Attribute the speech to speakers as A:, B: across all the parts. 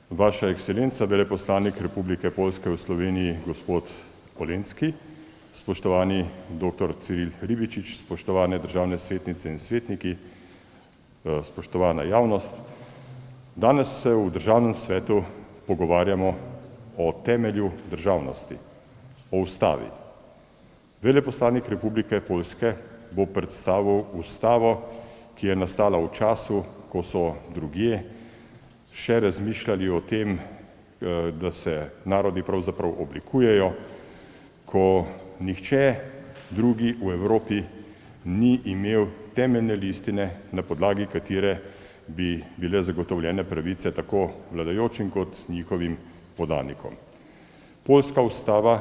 A: Vaša ekscelenca, veleposlanik Republike Poljske v Sloveniji, gospod Olenski, spoštovani dr. Ciril Ribičič, spoštovane državne svetnice in svetniki, spoštovana javnost. Danes se v Državnem svetu pogovarjamo o temelju državnosti, o ustavi. Veleposlanik Republike Poljske bo predstavil ustavo, ki je nastala v času, ko so drugje še razmišljali o tem, da se narodi pravzaprav oblikujejo, ko nihče drugi v Evropi ni imel temeljne listine, na podlagi katere bi bile zagotovljene pravice tako vladajočim kot njihovim podanikom. Poljska ustava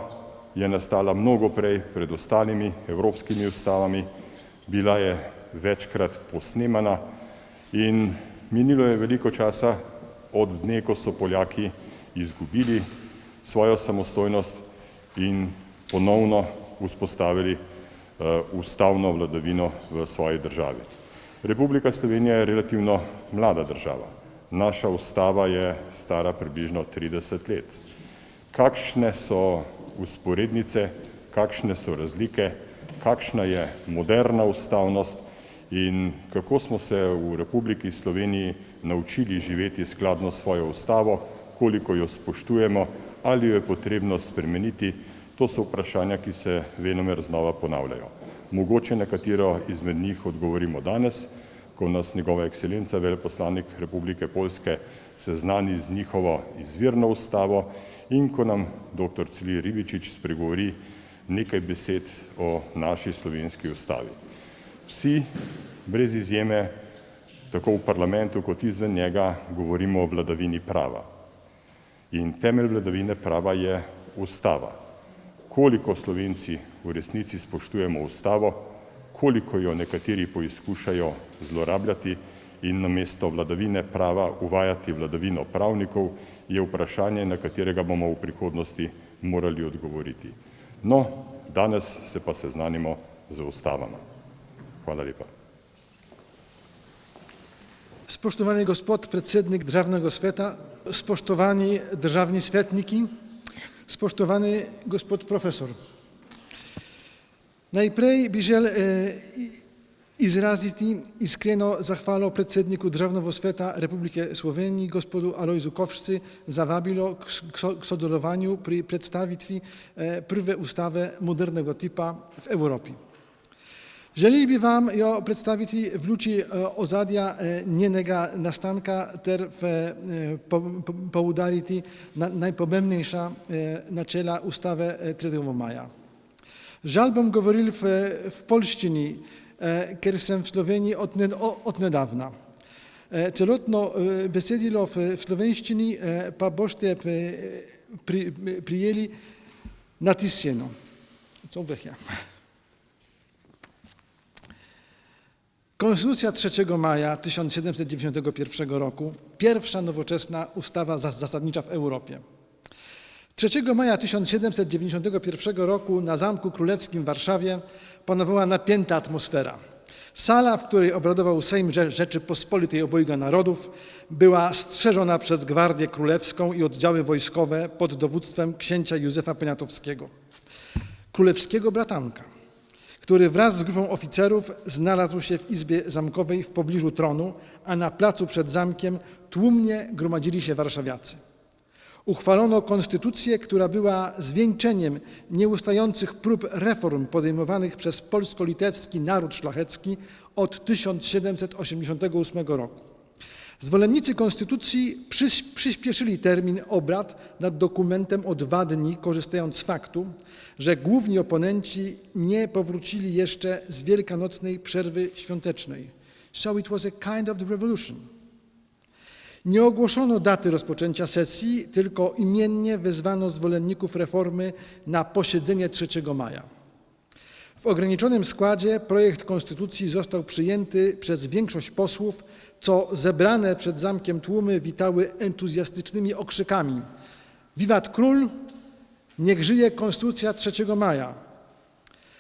A: je nastala mnogo prej pred ostalimi evropskimi ustavami, bila je večkrat posnemana in minilo je veliko časa od dne, ko so Poljaki izgubili svojo samostojnost in ponovno vzpostavili ustavno vladavino v svoji državi. Republika Slovenija je relativno mlada država. Naša ustava je stara približno 30 let. Kakšne so vzporednice, kakšne so razlike, kakšna je moderna ustavnost in kako smo se v Republiki Sloveniji naučili živeti skladno s svojo ustavo, koliko jo spoštujemo, ali jo je potrebno spremeniti, to so vprašanja, ki se venomer znova ponavljajo. Mogoče na katero izmed njih odgovorimo danes, ko nas njegova ekscelenca, veleposlanik Republike Poljske, seznani z njihovo izvirno ustavo in ko nam dr. Ciril Ribičič spregovori nekaj besed o naši slovenski ustavi. Vsi, brez izjeme, tako v parlamentu kot izven njega, govorimo o vladavini prava. In temelj vladavine prava je ustava. Koliko Slovenci v resnici spoštujemo ustavo, koliko jo nekateri poizkušajo zlorabljati in namesto vladavine prava uvajati vladavino pravnikov, je vprašanje, na katerega bomo v prihodnosti morali odgovoriti. No, danes se pa seznanimo z ustavama. Hvala lepa.
B: Spoštovani gospod predsednik Državnega sveta, spoštovani državni svetniki, spoštovani gospod profesor. Najprej bi želel izraziti iskreno zahvalo predsedniku Državnega sveta Republike Slovenije, gospodu Alojzu Kovšci, za vabilo k sodelovanju pri predstavitvi prve ustave modernega tipa v Evropi. Želeli bi vam jo predstaviti v luči ozadja njenega nastanka ter poudariti najpomembnejša načela ustave 3. maja. Žal bom govoril v poljščini, ker sem v Sloveniji od nedavna. Celotno besedilo v slovenščini pa boste prijeli natisnjeno. Konstytucja 3 maja 1791 roku, pierwsza nowoczesna ustawa zasadnicza w Europie. 3 maja 1791 roku na Zamku Królewskim w Warszawie panowała napięta atmosfera. Sala, w której obradował Sejm Rzeczypospolitej Obojga Narodów, była strzeżona przez Gwardię Królewską i oddziały wojskowe pod dowództwem księcia Józefa Poniatowskiego, królewskiego bratanka, który wraz z grupą oficerów znalazł się w izbie zamkowej w pobliżu tronu, a na placu przed zamkiem tłumnie gromadzili się warszawiacy. Uchwalono konstytucję, która była zwieńczeniem nieustających prób reform podejmowanych przez polsko-litewski naród szlachecki od 1788 roku. Zwolennicy konstytucji przyspieszyli termin obrad nad dokumentem o 2 dni, korzystając z faktu, że główni oponenci nie powrócili jeszcze z wielkanocnej przerwy świątecznej. So it was a kind of the revolution. Nie ogłoszono daty rozpoczęcia sesji, tylko imiennie wezwano zwolenników reformy na posiedzenie 3 maja. W ograniczonym składzie projekt konstytucji został przyjęty przez większość posłów, co zebrane przed zamkiem tłumy witały entuzjastycznymi okrzykami: Wiwat król! Niech żyje Konstytucja 3 maja!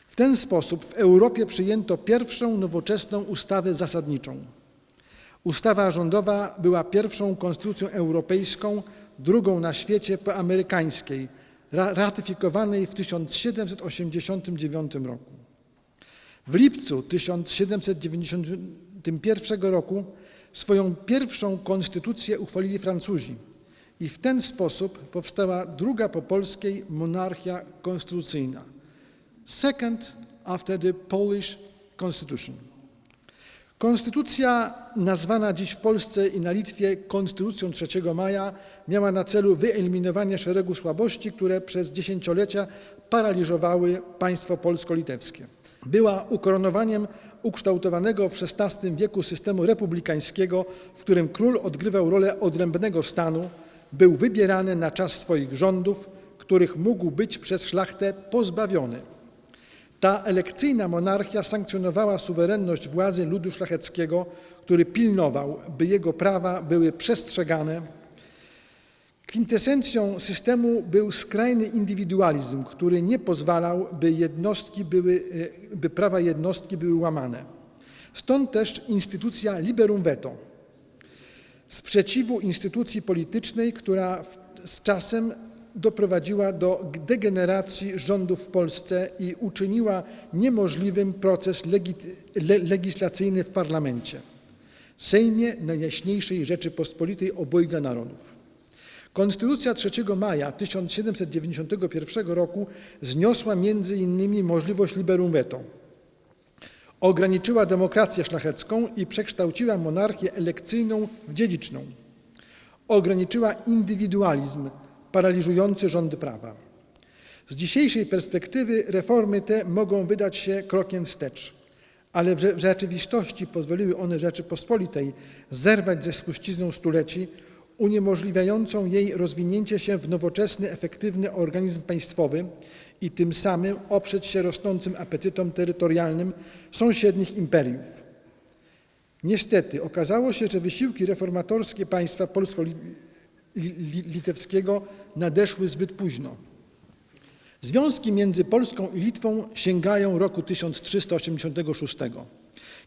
B: W ten sposób w Europie przyjęto pierwszą nowoczesną ustawę zasadniczą. Ustawa rządowa była pierwszą konstytucją europejską, drugą na świecie po amerykańskiej, ratyfikowanej w 1789 roku. W lipcu 1791 roku swoją pierwszą konstytucję uchwalili Francuzi i w ten sposób powstała druga po polskiej monarchia konstytucyjna. Second after the Polish Constitution. Konstytucja nazwana dziś w Polsce i na Litwie Konstytucją 3 maja miała na celu wyeliminowanie szeregu słabości, które przez dziesięciolecia paraliżowały państwo polsko-litewskie. Była ukoronowaniem ukształtowanego w XVI wieku systemu republikańskiego, w którym król odgrywał rolę odrębnego stanu, był wybierany na czas swoich rządów, których mógł być przez szlachtę pozbawiony. Ta elekcyjna monarchia sankcjonowała suwerenność władzy ludu szlacheckiego, który pilnował, by jego prawa były przestrzegane. Kwintesencją systemu był skrajny indywidualizm, który nie pozwalał, by prawa jednostki były łamane. Stąd też instytucja liberum veto, sprzeciwu instytucji politycznej, która z czasem doprowadziła do degeneracji rządów w Polsce i uczyniła niemożliwym proces legislacyjny w parlamencie, Sejmie Najjaśniejszej Rzeczypospolitej Obojga Narodów. Konstytucja 3 maja 1791 roku zniosła między innymi możliwość liberum veto. Ograniczyła demokrację szlachecką i przekształciła monarchię elekcyjną w dziedziczną. Ograniczyła indywidualizm paraliżujący rządy prawa. Z dzisiejszej perspektywy reformy te mogą wydać się krokiem wstecz, ale w rzeczywistości pozwoliły one Rzeczypospolitej zerwać ze spuścizną stuleci, uniemożliwiającą jej rozwinięcie się w nowoczesny, efektywny organizm państwowy i tym samym oprzeć się rosnącym apetytom terytorialnym sąsiednich imperiów. Niestety okazało się, że wysiłki reformatorskie państwa polsko-litewskiego nadeszły zbyt późno. Związki między Polską i Litwą sięgają roku 1386,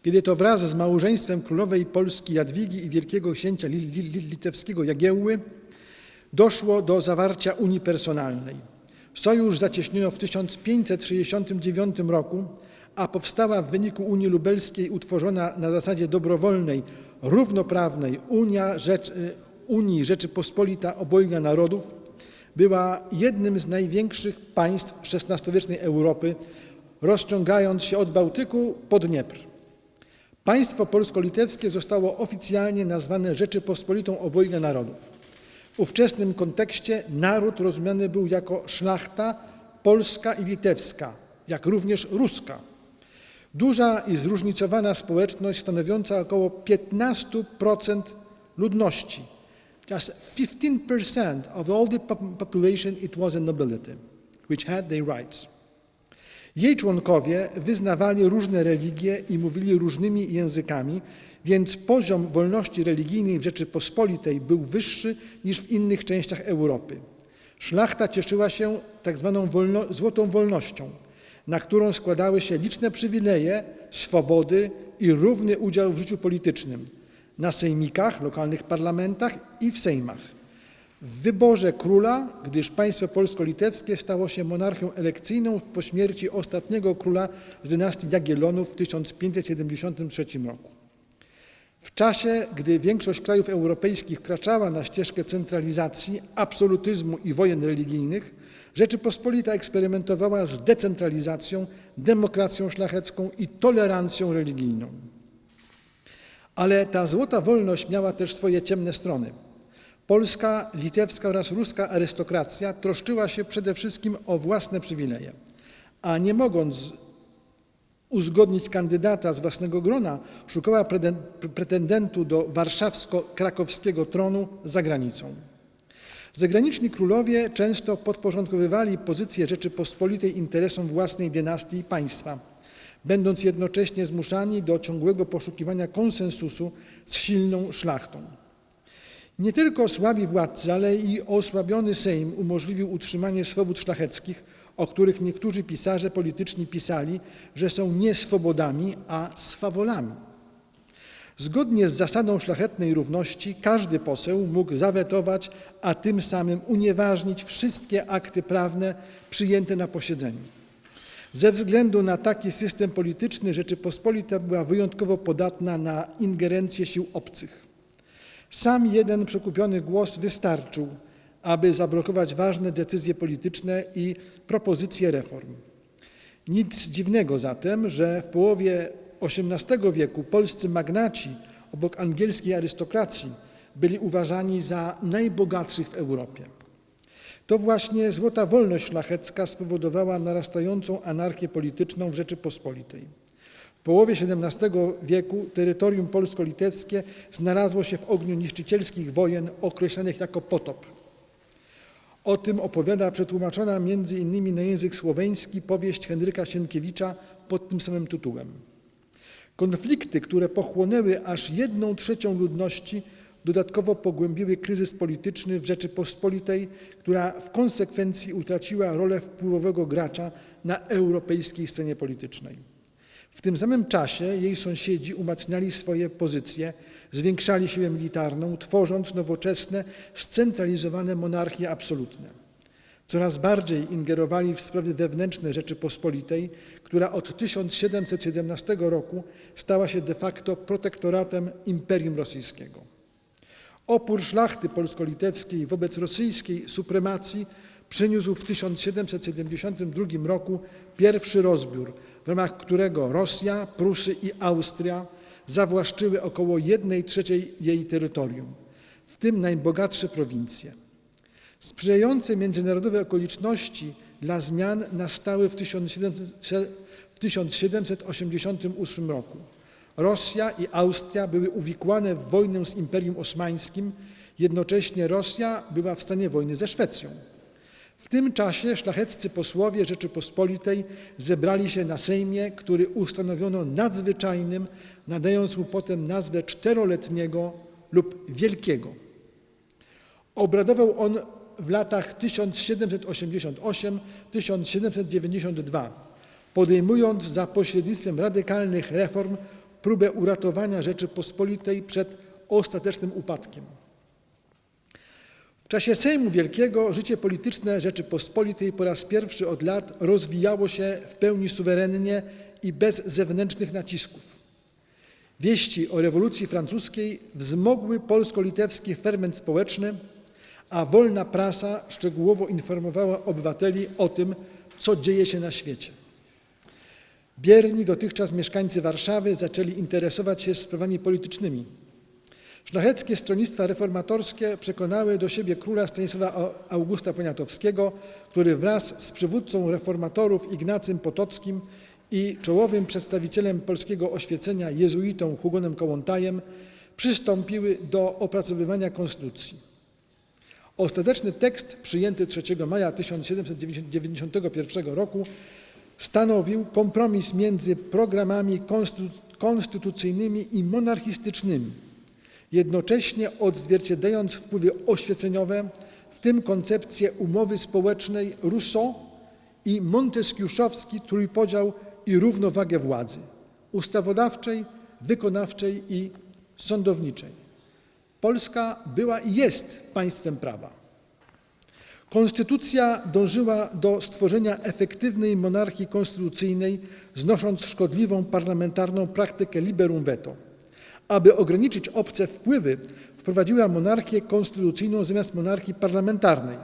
B: kiedy to wraz z małżeństwem królowej Polski Jadwigi i wielkiego księcia litewskiego Jagiełły doszło do zawarcia unii personalnej. Sojusz zacieśniono w 1569 roku, a powstała w wyniku Unii Lubelskiej utworzona na zasadzie dobrowolnej, równoprawnej Unii Rzeczypospolita Obojga Narodów była jednym z największych państw XVI-wiecznej Europy, rozciągając się od Bałtyku po Dniepr. Państwo polsko-litewskie zostało oficjalnie nazwane Rzeczypospolitą Obojga Narodów. W ówczesnym kontekście naród rozumiany był jako szlachta polska i litewska, jak również ruska. Duża i zróżnicowana społeczność stanowiąca około 15% ludności. Just 15% of all the population it was a nobility, which had their rights. Jej członkowie wyznawali różne religie i mówili różnymi językami, więc poziom wolności religijnej w Rzeczypospolitej był wyższy niż w innych częściach Europy. Szlachta cieszyła się tak zwaną złotą wolnością, na którą składały się liczne przywileje, swobody i równy udział w życiu politycznym, na sejmikach, lokalnych parlamentach i w sejmach. W wyborze króla, gdyż państwo polsko-litewskie stało się monarchią elekcyjną po śmierci ostatniego króla z dynastii Jagiellonów w 1573 roku. W czasie, gdy większość krajów europejskich wkraczała na ścieżkę centralizacji, absolutyzmu i wojen religijnych, Rzeczypospolita eksperymentowała z decentralizacją, demokracją szlachecką i tolerancją religijną. Ale ta złota wolność miała też swoje ciemne strony. Polska, litewska oraz ruska arystokracja troszczyła się przede wszystkim o własne przywileje, a nie mogąc uzgodnić kandydata z własnego grona, szukała pretendentu do warszawsko-krakowskiego tronu za granicą. Zagraniczni królowie często podporządkowywali pozycję Rzeczypospolitej interesom własnej dynastii i państwa, będąc jednocześnie zmuszani do ciągłego poszukiwania konsensusu z silną szlachtą. Nie tylko słabi władcy, ale i osłabiony Sejm umożliwił utrzymanie swobód szlacheckich, o których niektórzy pisarze polityczni pisali, że są nie swobodami, a swawolami. Zgodnie z zasadą szlachetnej równości każdy poseł mógł zawetować, a tym samym unieważnić wszystkie akty prawne przyjęte na posiedzeniu. Ze względu na taki system polityczny Rzeczypospolita była wyjątkowo podatna na ingerencję sił obcych. Sam jeden przekupiony głos wystarczył, aby zablokować ważne decyzje polityczne i propozycje reform. Nic dziwnego zatem, że w połowie XVIII wieku polscy magnaci obok angielskiej arystokracji byli uważani za najbogatszych w Europie. To właśnie złota wolność szlachecka spowodowała narastającą anarchię polityczną w Rzeczypospolitej. W połowie XVII wieku terytorium polsko-litewskie znalazło się w ogniu niszczycielskich wojen określanych jako potop. O tym opowiada przetłumaczona m.in. na język słoweński powieść Henryka Sienkiewicza pod tym samym tytułem. Konflikty, które pochłonęły aż 1/3 ludności, dodatkowo pogłębiły kryzys polityczny w Rzeczypospolitej, która w konsekwencji utraciła rolę wpływowego gracza na europejskiej scenie politycznej. W tym samym czasie jej sąsiedzi umacniali swoje pozycje, zwiększali siłę militarną, tworząc nowoczesne, scentralizowane monarchie absolutne. Coraz bardziej ingerowali w sprawy wewnętrzne Rzeczypospolitej, która od 1717 roku stała się de facto protektoratem Imperium Rosyjskiego. Opór szlachty polsko-litewskiej wobec rosyjskiej supremacji przyniósł w 1772 roku pierwszy rozbiór, w ramach którego Rosja, Prusy i Austria zawłaszczyły około 1/3 jej terytorium, w tym najbogatsze prowincje. Sprzyjające międzynarodowe okoliczności dla zmian nastały w 1788 roku. Rosja i Austria były uwikłane w wojnę z Imperium Osmańskim, jednocześnie Rosja była w stanie wojny ze Szwecją. W tym czasie szlacheccy posłowie Rzeczypospolitej zebrali się na Sejmie, który ustanowiono nadzwyczajnym, nadając mu potem nazwę czteroletniego lub wielkiego. Obradował on w latach 1788-1792, podejmując za pośrednictwem radykalnych reform próbę uratowania Rzeczypospolitej przed ostatecznym upadkiem. W czasie Sejmu Wielkiego życie polityczne Rzeczypospolitej po raz pierwszy od lat rozwijało się w pełni suwerennie i bez zewnętrznych nacisków. Wieści o rewolucji francuskiej wzmogły polsko-litewski ferment społeczny, a wolna prasa szczegółowo informowała obywateli o tym, co dzieje się na świecie. Bierni dotychczas mieszkańcy Warszawy zaczęli interesować się sprawami politycznymi. Szlacheckie stronnictwa reformatorskie przekonały do siebie króla Stanisława Augusta Poniatowskiego, który wraz z przywódcą reformatorów Ignacym Potockim i czołowym przedstawicielem polskiego oświecenia jezuitą Hugonem Kołłątajem przystąpiły do opracowywania konstytucji. Ostateczny tekst przyjęty 3 maja 1791 roku stanowił kompromis między programami konstytucyjnymi i monarchistycznymi, jednocześnie odzwierciedlając wpływy oświeceniowe, w tym koncepcję umowy społecznej Rousseau i monteskiuszowski trójpodział i równowagę władzy ustawodawczej, wykonawczej i sądowniczej. Polska była i jest państwem prawa. Konstytucja dążyła do stworzenia efektywnej monarchii konstytucyjnej, znosząc szkodliwą parlamentarną praktykę liberum veto. Aby ograniczyć obce wpływy, wprowadziła monarchię konstytucyjną zamiast monarchii parlamentarnej.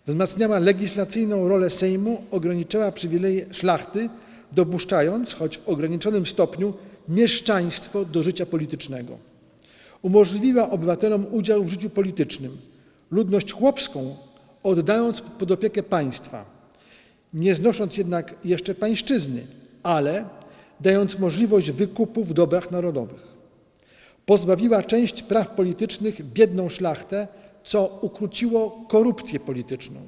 B: Wzmacniała legislacyjną rolę Sejmu, ograniczała przywileje szlachty, dopuszczając, choć w ograniczonym stopniu, mieszczaństwo do życia politycznego. Umożliwiła obywatelom udział w życiu politycznym, ludność chłopską oddając pod opiekę państwa, nie znosząc jednak jeszcze pańszczyzny, ale dając możliwość wykupu w dobrach narodowych. Pozbawiła część praw politycznych biedną szlachtę, co ukróciło korupcję polityczną.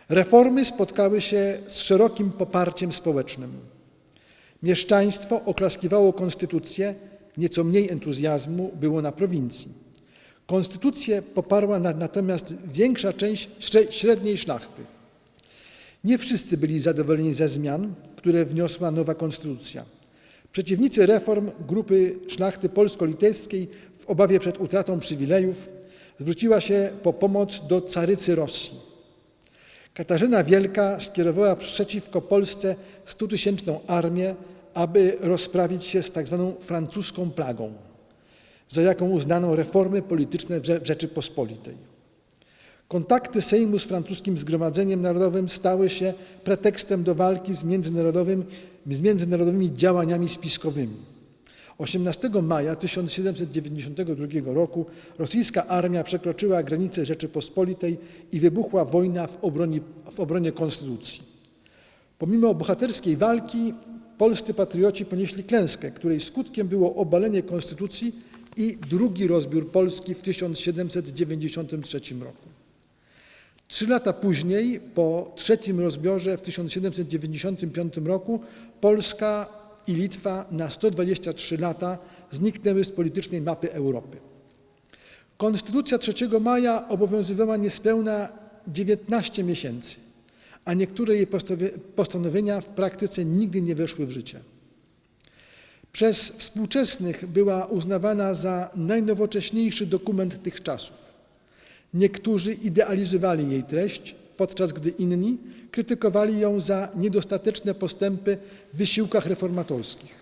B: Reformy spotkały się z szerokim poparciem społecznym. Mieszczaństwo oklaskiwało konstytucję, nieco mniej entuzjazmu było na prowincji. Konstytucję poparła natomiast większa część średniej szlachty. Nie wszyscy byli zadowoleni ze zmian, które wniosła nowa konstytucja. Przeciwnicy reform grupy szlachty polsko-litewskiej w obawie przed utratą przywilejów zwróciła się po pomoc do carycy Rosji. Katarzyna Wielka skierowała przeciwko Polsce 100-tysięczną armię, aby rozprawić się z tzw. francuską plagą, za jaką uznano reformy polityczne w Rzeczypospolitej. Kontakty Sejmu z francuskim Zgromadzeniem Narodowym stały się pretekstem do walki z międzynarodowymi działaniami spiskowymi. 18 maja 1792 roku rosyjska armia przekroczyła granice Rzeczypospolitej i wybuchła wojna w obronie konstytucji. Pomimo bohaterskiej walki polscy patrioci ponieśli klęskę, której skutkiem było obalenie konstytucji i drugi rozbiór Polski w 1793 roku. 3 lata później, po trzecim rozbiorze w 1795 roku, Polska i Litwa na 123 lata zniknęły z politycznej mapy Europy. Konstytucja 3 maja obowiązywała niespełna 19 miesięcy, a niektóre jej postanowienia w praktyce nigdy nie weszły w życie. Przez współczesnych była uznawana za najnowocześniejszy dokument tych czasów. Niektórzy idealizowali jej treść, podczas gdy inni krytykowali ją za niedostateczne postępy w wysiłkach reformatorskich.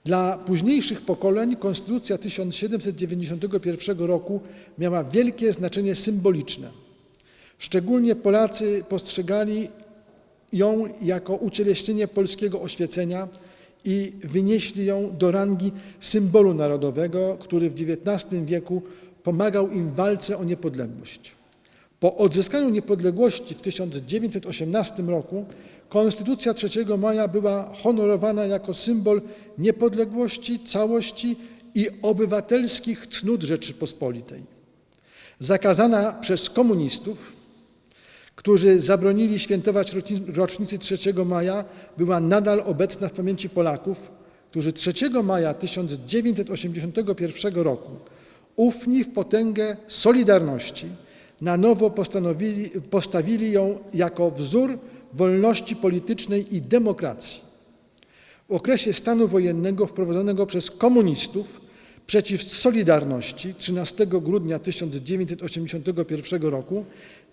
B: Dla późniejszych pokoleń Konstytucja 1791 roku miała wielkie znaczenie symboliczne. Szczególnie Polacy postrzegali ją jako ucieleśnienie polskiego oświecenia i wynieśli ją do rangi symbolu narodowego, który w XIX wieku pomagał im w walce o niepodległość. Po odzyskaniu niepodległości w 1918 roku Konstytucja 3 maja była honorowana jako symbol niepodległości, całości i obywatelskich cnót Rzeczypospolitej. Zakazana przez komunistów, którzy zabronili świętować rocznicy 3 maja, była nadal obecna w pamięci Polaków, którzy 3 maja 1981 roku ufni w potęgę Solidarności na nowo postawili ją jako wzór wolności politycznej i demokracji. W okresie stanu wojennego wprowadzonego przez komunistów przeciw Solidarności 13 grudnia 1981 roku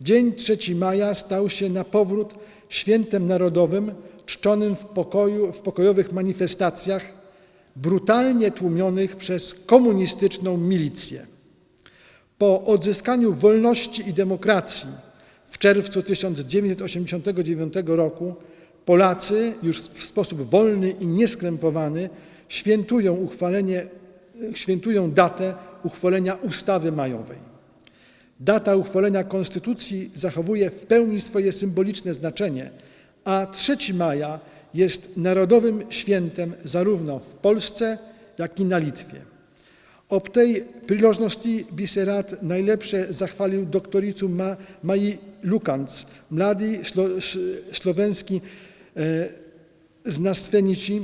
B: dzień 3 maja stał się na powrót świętem narodowym czczonym w pokojowych manifestacjach brutalnie tłumionych przez komunistyczną milicję. Po odzyskaniu wolności i demokracji w czerwcu 1989 roku Polacy już w sposób wolny i nieskrępowany świętują datę uchwalenia ustawy majowej. Data uchwalenia Konstytucji zachowuje w pełni swoje symboliczne znaczenie, a 3 maja jest narodowym świętem zarówno w Polsce, jak i na Litwie. Ob tej przyležitosti by se rád najlepsze zachwalił doktoricu Maji Lukanc, mladý slovenský znanstveniči,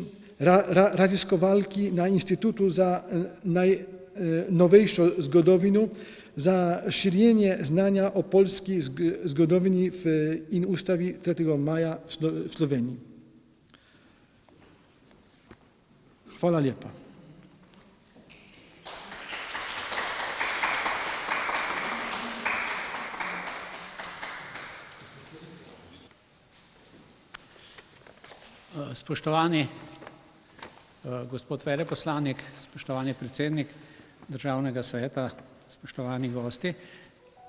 B: raziskovalki na Instytutu za najnowejszą zgodowinu, za šířenie znania o polskiej zgodowini w in ustawie 3 maja w Slowenii. Hvala lijepa.
C: Spoštovani gospod veleposlanik, spoštovani predsednik Državnega sveta, spoštovani gosti.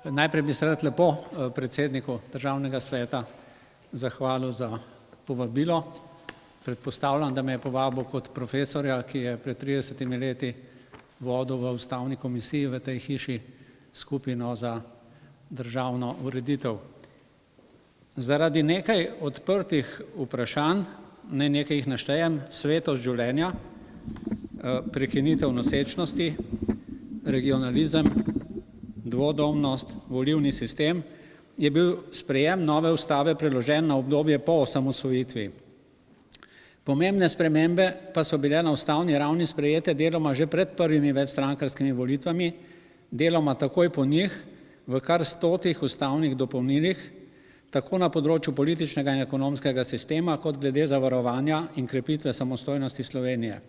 C: Najprej bi se rad lepo predsedniku Državnega sveta zahvalil za povabilo. Predpostavljam, da me je povabil kot profesorja, ki je pred 30 leti vodil v ustavni komisiji v tej hiši skupino za državno ureditev. Zaradi nekaj odprtih vprašanj, ne nekaj jih naštejem, svetost življenja, prekinitev nosečnosti, regionalizem, dvodomnost, volilni sistem, je bil sprejem nove ustave preložen na obdobje po osamosvojitvi. Pomembne spremembe pa so bile na ustavni ravni sprejete deloma že pred prvimi večstrankarskimi volitvami, deloma takoj po njih v kar 100 ustavnih dopolnilih, tako na področju političnega in ekonomskega sistema, kot glede zavarovanja in krepitve samostojnosti Slovenije.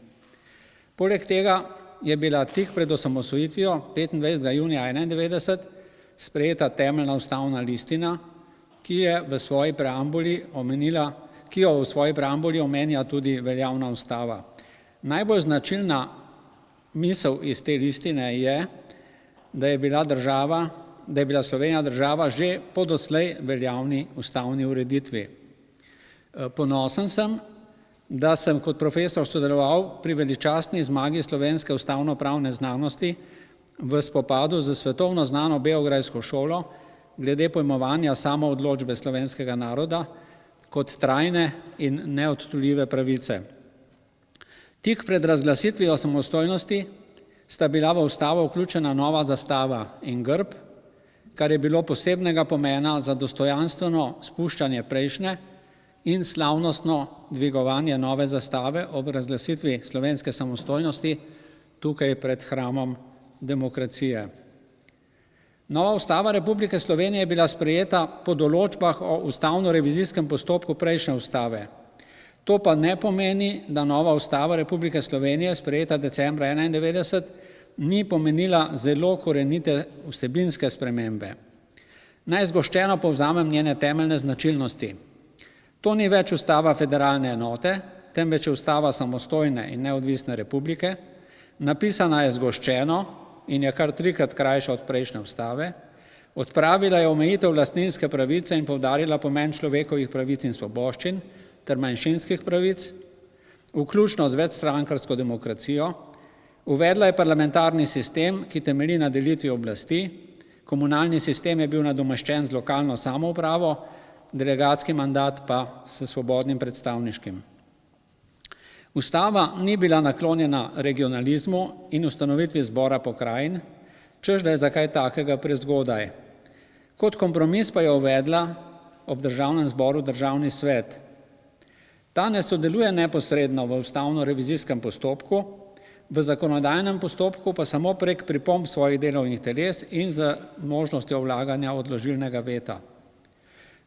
C: Poleg tega je bila tik pred osamosvojitvijo 25. junija 1991 sprejeta temeljna ustavna listina, ki jo v svoji preambuli omenja tudi veljavna ustava. Najbolj značilna misel iz te listine je, da je bila Slovenija država že po doslej veljavni ustavni ureditvi. Ponosen sem, da sem kot profesor sodeloval pri veličastni zmagi slovenske ustavnopravne znanosti v spopadu z svetovno znano beograjsko šolo glede pojmovanja samoodločbe slovenskega naroda kot trajne in neodtuljive pravice. Tik pred razglasitvijo samostojnosti sta bila v ustavo vključena nova zastava in grb, kar je bilo posebnega pomena za dostojanstveno spuščanje prejšnje in slavnostno dvigovanje nove zastave ob razglasitvi slovenske samostojnosti tukaj pred hramom demokracije. Nova ustava Republike Slovenije je bila sprejeta po določbah o ustavno-revizijskem postopku prejšnje ustave. To pa ne pomeni, da nova ustava Republike Slovenije, sprejeta decembra 1991, ni pomenila zelo korenite vsebinske spremembe. Naj zgoščeno povzamem njene temeljne značilnosti. To ni več ustava federalne enote, temveč je ustava samostojne in neodvisne republike, napisana je zgoščeno in je kar 3-krat krajša od prejšnje ustave, odpravila je omejitev lastninske pravice in poudarila pomen človekovih pravic in svoboščin ter manjšinskih pravic, vključno z večstrankarsko demokracijo, uvedla je parlamentarni sistem, ki temelji na delitvi oblasti, komunalni sistem je bil nadomeščen z lokalno samoupravo, delegatski mandat pa s svobodnim predstavniškim. Ustava ni bila naklonjena regionalizmu in ustanovitvi zbora pokrajin, češ da je za kaj takega prezgodaj. Kot kompromis pa je uvedla ob državnem zboru državni svet. Ta ne sodeluje neposredno v ustavno-revizijskem postopku, v zakonodajnem postopku pa samo prek pripomb svojih delovnih teles in z možnostjo vlaganja odložilnega veta.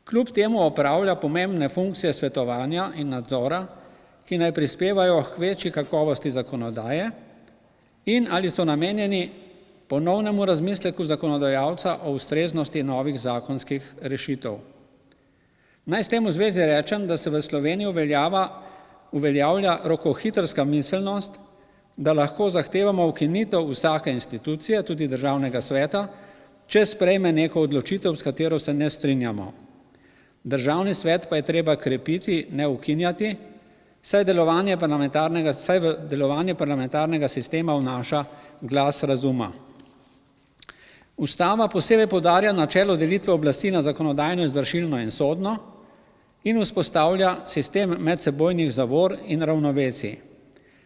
C: Kljub temu opravlja pomembne funkcije svetovanja in nadzora, ki naj prispevajo k večji kakovosti zakonodaje in ali so namenjeni ponovnemu razmisleku zakonodajalca o ustreznosti novih zakonskih rešitev. Naj s tem v zvezi rečem, da se v Sloveniji uveljavlja rokohitrska miselnost, da lahko zahtevamo ukinitev vsake institucije, tudi državnega sveta, če sprejme neko odločitev, s katero se ne strinjamo. Državni svet pa je treba krepiti, ne ukinjati, saj v delovanje parlamentarnega sistema vnaša glas razuma. Ustava posebej poudarja načelo delitve oblasti na zakonodajno, izvršilno in sodno in vzpostavlja sistem medsebojnih zavor in ravnovesij.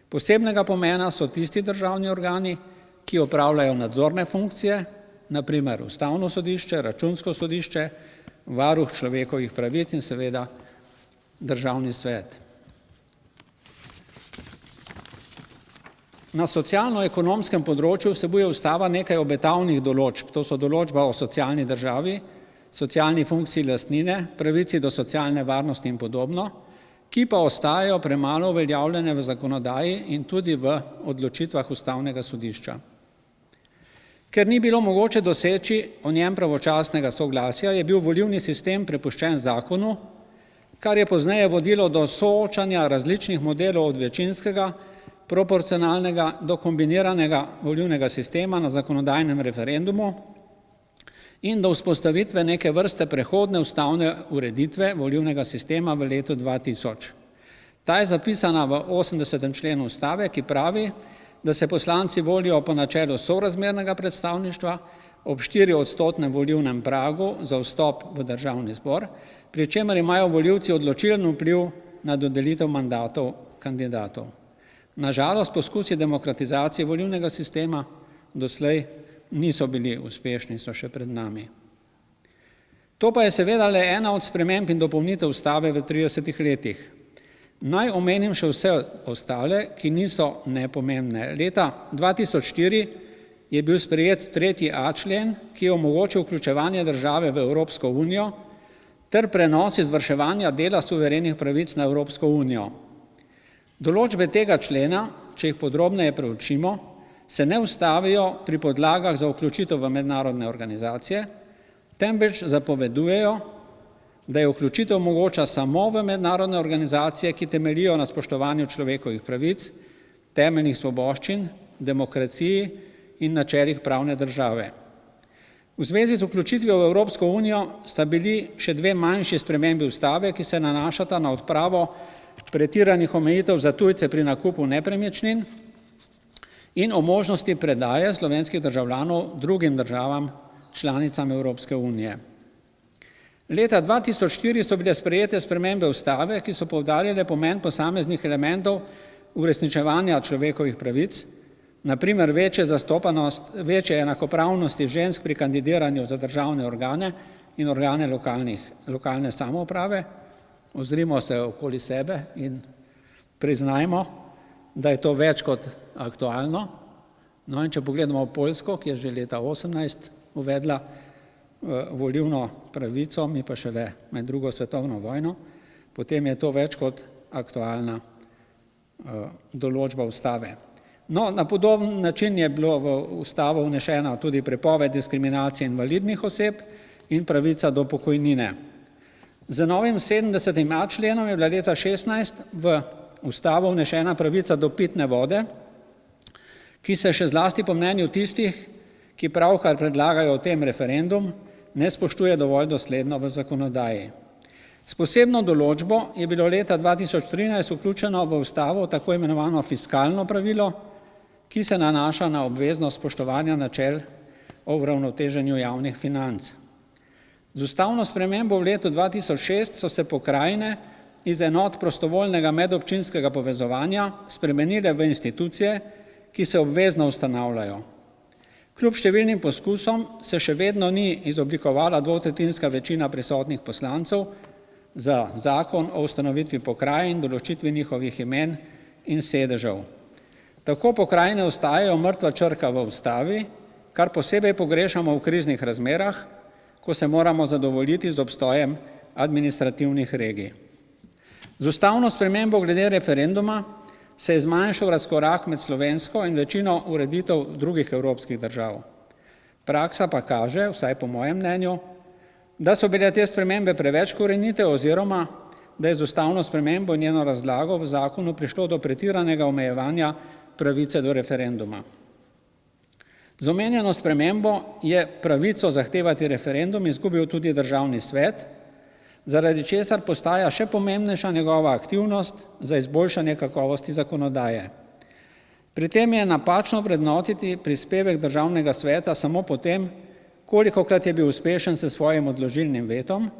C: Posebnega pomena so tisti državni organi, ki opravljajo nadzorne funkcije, na primer Ustavno sodišče, Računsko sodišče, Varuh človekovih pravic in seveda Državni svet. Na socialno-ekonomskem področju vsebuje ustava nekaj obetavnih določb. To so določba o socialni državi, socialni funkciji lastnine, pravici do socialne varnosti in podobno, ki pa ostajajo premalo uveljavljene v zakonodaji in tudi v odločitvah Ustavnega sodišča. Ker ni bilo mogoče doseči o njem pravočasnega soglasja, je bil volilni sistem prepuščen zakonu, kar je pozneje vodilo do soočanja različnih modelov od večinskega, proporcionalnega do kombiniranega volilnega sistema na zakonodajnem referendumu in do vzpostavitve neke vrste prehodne ustavne ureditve volilnega sistema v letu 2000. Ta je zapisana v 80. členu ustave, ki pravi, da se poslanci volijo po načelu sorazmernega predstavništva ob 4% volilnem pragu za vstop v državni zbor, pri čemer imajo volivci odločilen vpliv na dodelitev mandatov kandidatov. Nažalost, poskusi demokratizacije volilnega sistema doslej niso bili uspešni, so še pred nami. To pa je seveda le ena od sprememb in dopolnitev ustave v 30 letih. Naj omenim še vse ostale, ki niso nepomembne. Leta 2004 je bil sprejet 3.a člen, ki je omogočil vključevanje države v Evropsko unijo ter prenos izvrševanja dela suverenih pravic na Evropsko unijo. Določbe tega člena, če jih podrobneje preučimo, se ne ustavijo pri podlagah za vključitev v mednarodne organizacije, temveč zapovedujejo, da je vključitev mogoča samo v mednarodne organizacije, ki temeljijo na spoštovanju človekovih pravic, temeljnih svoboščin, demokraciji in načelih pravne države. V zvezi z vključitvijo v Evropsko unijo sta bili še dve manjši spremembi ustave, ki se nanašata na odpravo pretiranih omejitev za tujce pri nakupu nepremičnin in o možnosti predaje slovenskih državljanov drugim državam članicam Evropske unije. Leta 2004 so bile sprejete spremembe ustave, ki so poudarile pomen posameznih elementov uresničevanja človekovih pravic, na primer večje enakopravnosti žensk pri kandidiranju za državne organe in organe lokalne samouprave. Ozrimo se okoli sebe in priznajmo, da je to več kot aktualno. No in če pogledamo Poljsko, ki je že leta 2018 uvedla volilno pravico, mi pa šele med drugo svetovno vojno, potem je to več kot aktualna določba ustave. No, na podoben način je bilo v ustavo vnešena tudi prepoved diskriminacije invalidnih oseb in pravica do pokojnine. Z novim 70.a členom je bila leta 2016 v ustavo vnešena pravica do pitne vode, ki se še zlasti po mnenju tistih, ki pravkar predlagajo o tem referendum, ne spoštuje dovolj dosledno v zakonodaji. S posebno določbo je bilo leta 2013 vključeno v ustavo tako imenovano fiskalno pravilo, ki se nanaša na obveznost spoštovanja načel o uravnoteženju javnih financ. Z ustavno spremembo v letu 2006 so se pokrajine iz enot prostovoljnega medobčinskega povezovanja spremenile v institucije, ki se obvezno ustanavljajo. Kljub številnim poskusom se še vedno ni izoblikovala dvotretjinska večina prisotnih poslancev za zakon o ustanovitvi pokrajin, določitvi njihovih imen in sedežev. Tako pokrajine ostajajo mrtva črka v ustavi, kar posebej pogrešamo v kriznih razmerah, ko se moramo zadovoljiti z obstojem administrativnih regij. Z ustavno spremembo glede referenduma se je zmanjšal razkorak med slovensko in večino ureditev drugih evropskih držav. Praksa pa kaže, vsaj po mojem mnenju, da so bile te spremembe preveč korenite oziroma da je z ustavno spremembo in njeno razlago v zakonu prišlo do pretiranega omejevanja pravice do referenduma. Z omenjeno spremembo je pravico zahtevati referendum izgubil tudi Državni svet, zaradi česar postaja še pomembnejša njegova aktivnost za izboljšanje kakovosti zakonodaje. Pri tem je napačno vrednotiti prispevek Državnega sveta samo po tem, kolikokrat je bil uspešen s svojim odložilnim vetom,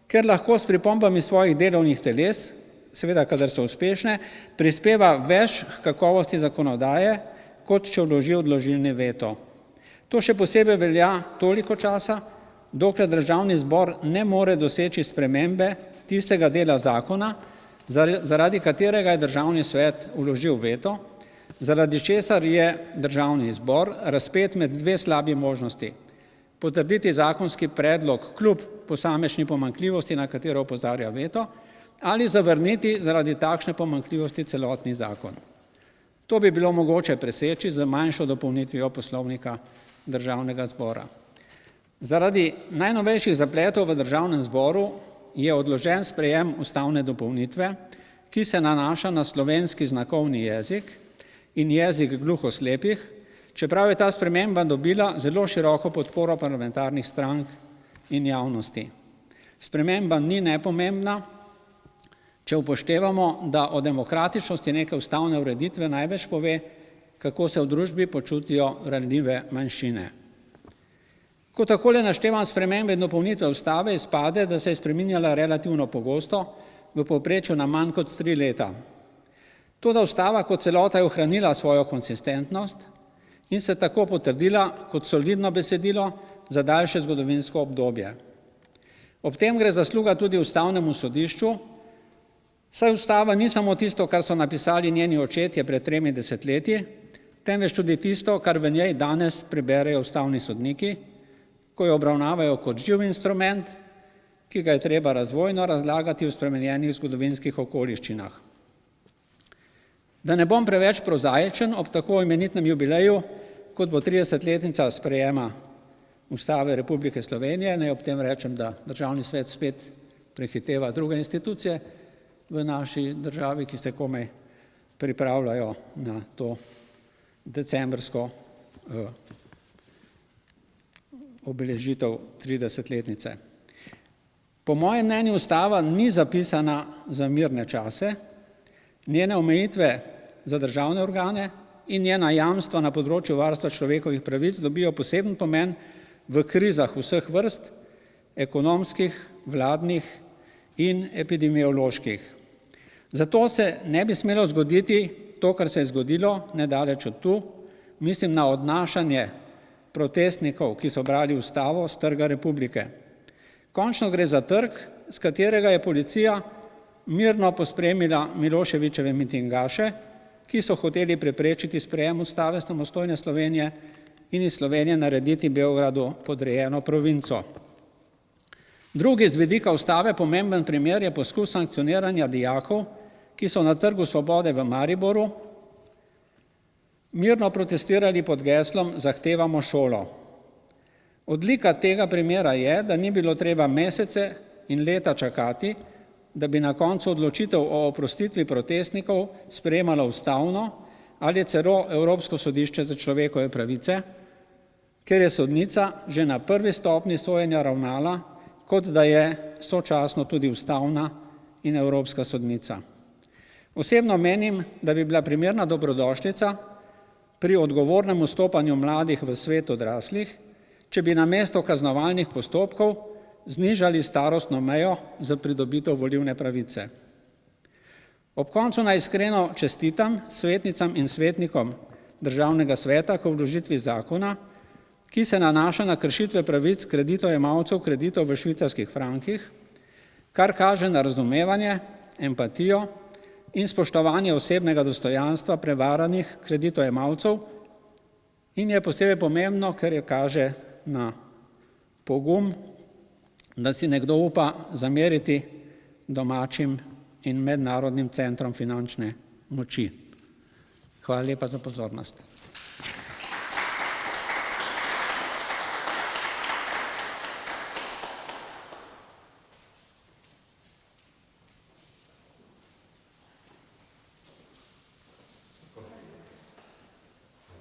C: ker lahko s pripombami svojih delovnih teles, seveda kadar so uspešne, prispeva več k kakovosti zakonodaje, kot če vloži odložilni veto. To še posebej velja toliko časa, dokler Državni zbor ne more doseči spremembe tistega dela zakona, zaradi katerega je Državni svet vložil veto, zaradi česar je Državni zbor razpet med dve slabi možnosti. Potrditi zakonski predlog kljub posamični pomanjkljivosti, na katero opozarja veto, ali zavrniti zaradi takšne pomanjkljivosti celotni zakon. To bi bilo mogoče preseči z manjšo dopolnitvijo poslovnika Državnega zbora. Zaradi najnovejših zapletov v Državnem zboru je odložen sprejem ustavne dopolnitve, ki se nanaša na slovenski znakovni jezik in jezik gluhoslepih, čeprav je ta sprememba dobila zelo široko podporo parlamentarnih strank in javnosti. Sprememba ni nepomembna, če upoštevamo, da o demokratičnosti neke ustavne ureditve največ pove, kako se v družbi počutijo ranljive manjšine. Ko takole naštevam spremembe in dopolnitve ustave, izpade, da se je spreminjala relativno pogosto, v povprečju na manj kot 3 leta. Toda ustava kot celota je ohranila svojo konsistentnost in se tako potrdila kot solidno besedilo za daljše zgodovinsko obdobje. Ob tem gre zasluga tudi Ustavnemu sodišču, saj ustava ni samo tisto, kar so napisali njeni očetje pred 3 desetletji, temveč tudi tisto, kar v njej danes preberejo ustavni sodniki, ko jo obravnavajo kot živ instrument, ki ga je treba razvojno razlagati v spremenjenih zgodovinskih okoliščinah. Da ne bom preveč prozaičen ob tako imenitnem jubileju, kot bo 30-letnica sprejema Ustave Republike Slovenije, naj ob tem rečem, da Državni svet spet prehiteva druge institucije v naši državi, ki se komaj pripravljajo na to decembrsko obeležitev 30-letnice. Po mojem mnenju Ustava ni zapisana za mirne čase, njene omejitve za državne organe in njena jamstva na področju varstva človekovih pravic dobijo poseben pomen v krizah vseh vrst, ekonomskih, vladnih in epidemioloških. Zato se ne bi smelo zgoditi to, kar se je zgodilo nedaleč od tu, mislim na odnašanje protestnikov, ki so brali Ustavo s Trga Republike. Končno gre za trg, s katerega je policija mirno pospremila Miloševićeve mitingaše, ki so hoteli preprečiti sprejem Ustave samostojne Slovenije in iz Slovenije narediti Beogradu podrejeno provinco. Drugi z vidika Ustave pomemben primer je poskus sankcioniranja dijakov, ki so na Trgu Svobode v Mariboru mirno protestirali pod geslom Zahtevamo šolo. Odlika tega primera je, da ni bilo treba mesece in leta čakati, da bi na koncu odločitev o oprostitvi protestnikov sprejemalo ustavno ali celo Evropsko sodišče za človekove pravice, ker je sodnica že na prvi stopnji sojenja ravnala, kot da je sočasno tudi ustavna in evropska sodnica. Osebno menim, da bi bila primerna dobrodošlica pri odgovornem vstopanju mladih v svet odraslih, če bi namesto kaznovalnih postopkov znižali starostno mejo za pridobitev volilne pravice. Ob koncu naj iskreno čestitam svetnicam in svetnikom Državnega sveta k vložitvi zakona, ki se nanaša na kršitve pravic kreditojemalcev kreditov v švicarskih frankih, kar kaže na razumevanje, empatijo in spoštovanje osebnega dostojanstva prevaranih kreditojemalcev in je posebej pomembno, ker je kaže na pogum, da si nekdo upa zameriti domačim in mednarodnim centrom finančne moči. Hvala lepa za pozornost.